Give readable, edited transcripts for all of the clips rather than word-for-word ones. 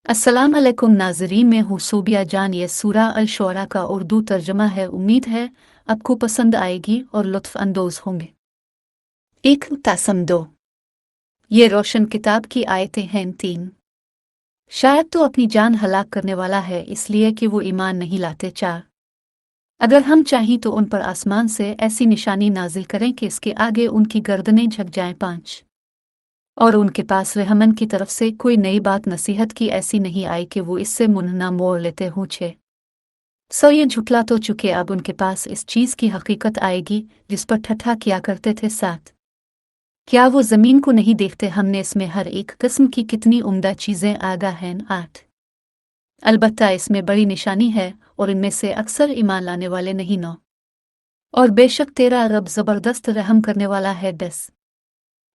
अस्सलाम अलैकुम नाज़रीन, मैं हूँ सूबिया जान। ये सूरा अल-शुअरा का उर्दू तर्जमा है। उम्मीद है आपको पसंद आएगी और लुत्फ़ अंदोज़ होंगे। एक तासम दो, ये रोशन किताब की आयतें हैं। तीन, शायद तो अपनी जान हलाक करने वाला है इसलिए कि वो ईमान नहीं लाते। चार, अगर हम चाहें तो उन पर आसमान से ऐसी निशानी नाजिल करें कि इसके आगे उनकी गर्दनें झुक जाएं। पाँच, और उनके पास रहमन की तरफ से कोई नई बात नसीहत की ऐसी नहीं आई कि वो इससे मुंह न मोड़ लेते हों। छः, ये झुठला तो चुके, अब उनके पास इस चीज़ की हकीकत आएगी जिस पर ठट्ठा किया करते थे। सात, क्या वो ज़मीन को नहीं देखते, हमने इसमें हर एक किस्म की कितनी उम्दा चीज़ें आगा हैं। आठ, अलबत्ता इसमें बड़ी निशानी है और इनमें से अक्सर ईमान लाने वाले नहीं। नौ, और बेशक तेरा रब ज़बरदस्त रहम करने वाला है। 10,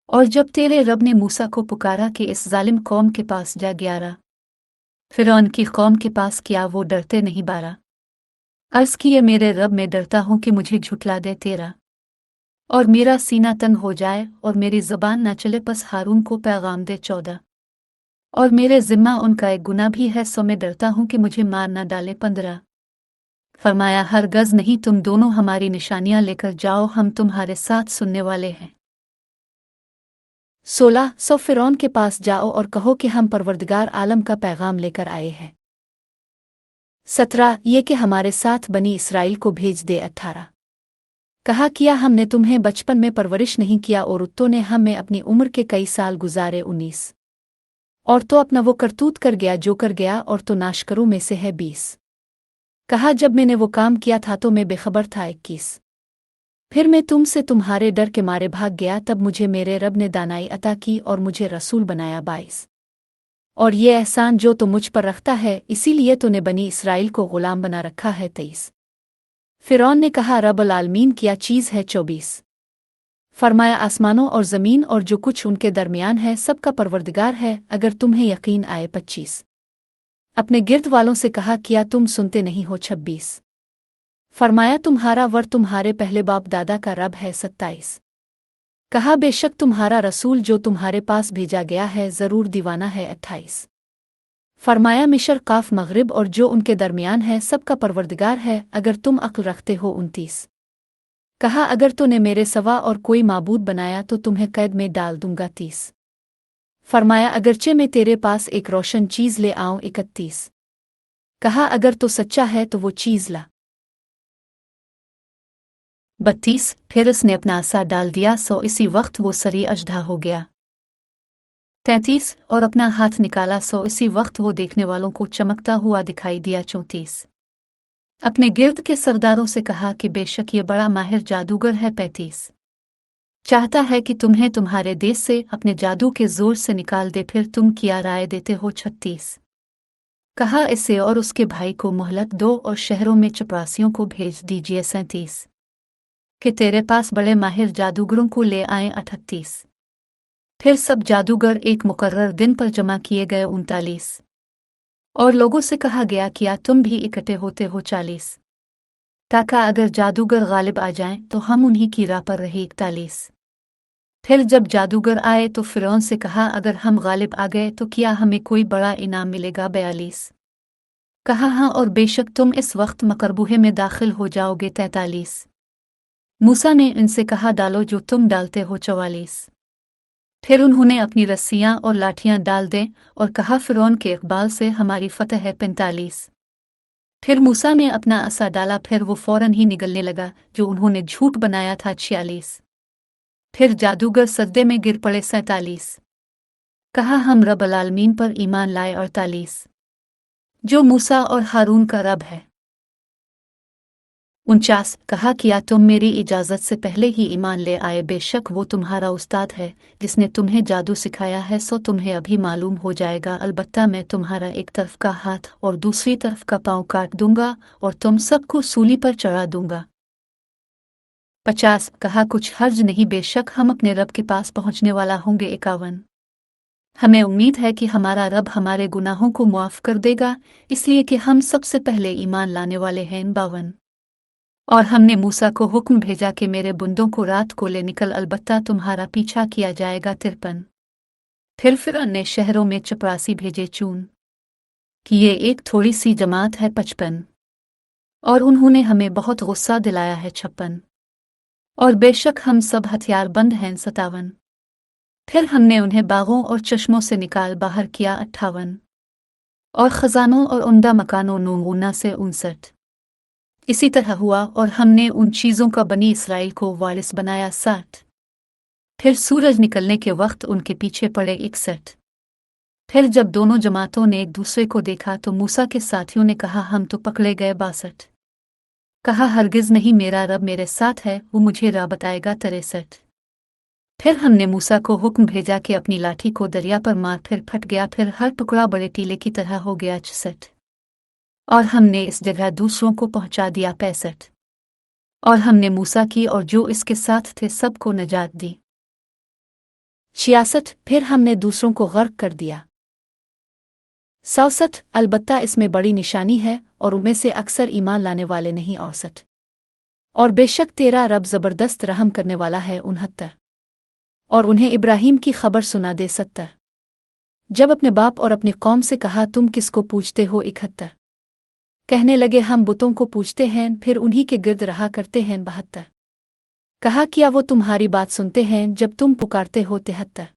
और जब तेरे रब ने मूसा को पुकारा कि इस जालिम कौम के पास जा। 11, फ़िरौन की कौम के पास, क्या वो डरते नहीं। 12, अर्ज़ किए मेरे रब, मैं डरता हूँ कि मुझे झुठला दे तेरा और मेरा सीना तंग हो जाए और मेरी ज़बान न चले, बस हारून को पैगाम दे। 14, और मेरे ज़िम्मा उनका एक गुनाह भी है, सो मैं डरता हूँ कि मुझे मार न डाले। 15, फरमाया हरगज़ नहीं, तुम दोनों हमारी निशानियाँ लेकर जाओ, हम तुम्हारे साथ सुनने वाले हैं। 16, सो फ़िरौन के पास जाओ और कहो कि हम परवरदिगार आलम का पैगाम लेकर आए हैं। 17, ये कि हमारे साथ बनी इसराइल को भेज दे। 18, कहा किया हमने तुम्हें बचपन में परवरिश नहीं किया और उत्तों ने हम में अपनी उम्र के कई साल गुजारे। 19, और तो अपना वो करतूत कर गया जो कर गया, और तो नाशकरों में से है। 20, कहा जब मैंने वो काम किया था तो मैं बेखबर था। 21, फिर मैं तुमसे तुम्हारे डर के मारे भाग गया, तब मुझे मेरे रब ने दानाई अता की और मुझे रसूल बनाया। 22, और ये एहसान जो तो मुझ पर रखता है, इसीलिए तूने बनी इसराइल को गुलाम बना रखा है। 23, फ़िरौन ने कहा रब्बुल आलमीन क्या चीज़ है। 24, फरमाया आसमानों और ज़मीन और जो कुछ उनके दरमियान है सबका परवरदिगार है, अगर तुम्हें यकीन आए। 25, अपने गिर्द वालों से कहा किया तुम सुनते नहीं हो। 26, फरमाया तुम्हारा वर तुम्हारे पहले बाप दादा का रब है। 27, कहा बेशक तुम्हारा रसूल जो तुम्हारे पास भेजा गया है ज़रूर दीवाना है। 28, फरमाया मिशर काफ मगरिब और जो उनके दरमियान है सबका परवरदिगार है, अगर तुम अक्ल रखते हो। 29, कहा अगर तूने मेरे सवा और कोई माबूद बनाया तो तुम्हें कैद में डाल दूंगा। 30, फरमाया अगरचे मैं तेरे पास एक रोशन चीज़ ले आऊं। 31, कहा अगर तो सच्चा है तो वो चीज़ ला। 32, फिर उसने अपना असा डाल दिया, सो इसी वक्त वो सरी अजधा हो गया। 33, और अपना हाथ निकाला, सो इसी वक्त वो देखने वालों को चमकता हुआ दिखाई दिया। 34, अपने गिर्द के सरदारों से कहा कि बेशक ये बड़ा माहिर जादूगर है। 35, चाहता है कि तुम्हें तुम्हारे देश से अपने जादू के जोर से निकाल दे, फिर तुम क्या राय देते हो। 36, कहा इसे और उसके भाई को मोहलत दो और शहरों में चपरासियों को भेज दीजिए। 37, कि तेरे पास बड़े माहिर जादूगरों को ले आएं। 38, फिर सब जादूगर एक मुकर्रर दिन पर जमा किए गए। 39, और लोगों से कहा गया क्या तुम भी इकट्ठे होते हो। 40, ताकि अगर जादूगर गालिब आ जाएं तो हम उन्हीं की राह पर रहे। 41, फिर जब जादूगर आए तो फ़िरौन से कहा अगर हम गालिब आ गए तो क्या हमें कोई बड़ा इनाम मिलेगा। 42, कहा हाँ, और बेशक तुम इस वक्त मकरबूहे में दाखिल हो जाओगे। 43, मूसा ने इनसे कहा डालो जो तुम डालते हो। 44, फिर उन्होंने अपनी रस्सियां और लाठियां डाल दें और कहा फ़िरौन के इकबाल से हमारी फतह है। 45, फिर मूसा ने अपना असा डाला, फिर वो फौरन ही निगलने लगा जो उन्होंने झूठ बनाया था। 46, फिर जादूगर सजदे में गिर पड़े। 47, कहा हम रब्बुल आलमीन पर ईमान लाए। 48, जो मूसा और हारून का रब है। 49, कहा किया तुम मेरी इजाज़त से पहले ही ईमान ले आए, बेशक वो तुम्हारा उस्ताद है जिसने तुम्हें जादू सिखाया है, सो तुम्हें अभी मालूम हो जाएगा, अलबत्ता मैं तुम्हारा एक तरफ का हाथ और दूसरी तरफ का पाँव काट दूंगा और तुम सबको सूली पर चढ़ा दूंगा। 50, कहा कुछ हर्ज नहीं, बेशक हम अपने रब के पास पहुंचने वाला होंगे। 51, हमें उम्मीद है कि हमारा रब हमारे गुनाहों को मुआफ़ कर देगा, इसलिए कि हम सबसे पहले ईमान लाने वाले हैं। 52, और हमने मूसा को हुक्म भेजा कि मेरे बुंदों को रात को ले निकल, अलबत्ता तुम्हारा पीछा किया जाएगा। 53, फिर फ़िरौन ने शहरों में चपरासी भेजे। चून कि ये एक थोड़ी सी जमात है 55, और उन्होंने हमें बहुत गुस्सा दिलाया है 56, और बेशक हम सब हथियारबंद हैं 57। फिर हमने उन्हें बागों और चश्मों से निकाल बाहर किया 58, और खजानों और उम्दा मकानों नूगुना से 59। इसी तरह हुआ और हमने उन चीज़ों का बनी इसराइल को वारिस बनाया 60। फिर सूरज निकलने के वक्त उनके पीछे पड़े 61। फिर जब दोनों जमातों ने एक दूसरे को देखा तो मूसा के साथियों ने कहा हम तो पकड़े गए 62। कहा हरगिज नहीं, मेरा रब मेरे साथ है, वो मुझे राह बताएगा 63। फिर हमने मूसा को हुक्म भेजा कि अपनी लाठी को दरिया पर मार, फिर फट गया, फिर हर टुकड़ा बड़े टीले की तरह हो गया 66। और हमने इस जगह दूसरों को पहुंचा दिया 65। और हमने मूसा की और जो इसके साथ थे सबको नजात दी 66। फिर हमने दूसरों को गर्क कर दिया 67। अलबत्ता इसमें बड़ी निशानी है और उनमें से अक्सर ईमान लाने वाले नहीं 68। और बेशक तेरा रब जबरदस्त रहम करने वाला है 69। और उन्हें इब्राहिम की खबर सुना दे 70। जब अपने बाप और अपनी कौम से कहा तुम किसको पूछते हो 71। कहने लगे हम बुतों को पूछते हैं, फिर उन्हीं के गिर्द रहा करते हैं 72। कहा क्या वो तुम्हारी बात सुनते हैं जब तुम पुकारते हो 73।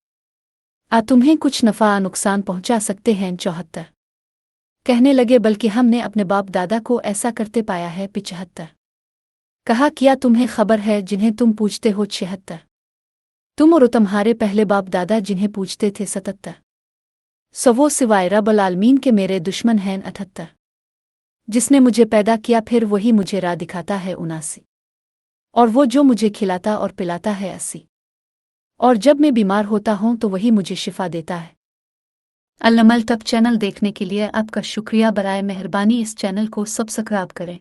आ तुम्हें कुछ नफा नुकसान पहुंचा सकते हैं 74। कहने लगे बल्कि हमने अपने बाप दादा को ऐसा करते पाया है 75। कहा क्या तुम्हें खबर है जिन्हें तुम पूछते हो 76। तुम और तुम्हारे पहले बाप दादा जिन्हें पूछते थे 77। सो वो सिवाय रब आलमीन के मेरे दुश्मन हैं 78। जिसने मुझे पैदा किया फिर वही मुझे राह दिखाता है 79। और वो जो मुझे खिलाता और पिलाता है 80। और जब मैं बीमार होता हूं तो वही मुझे शिफा देता है। अल-अमल टब चैनल देखने के लिए आपका शुक्रिया। बराए मेहरबानी इस चैनल को सब्सक्राइब करें।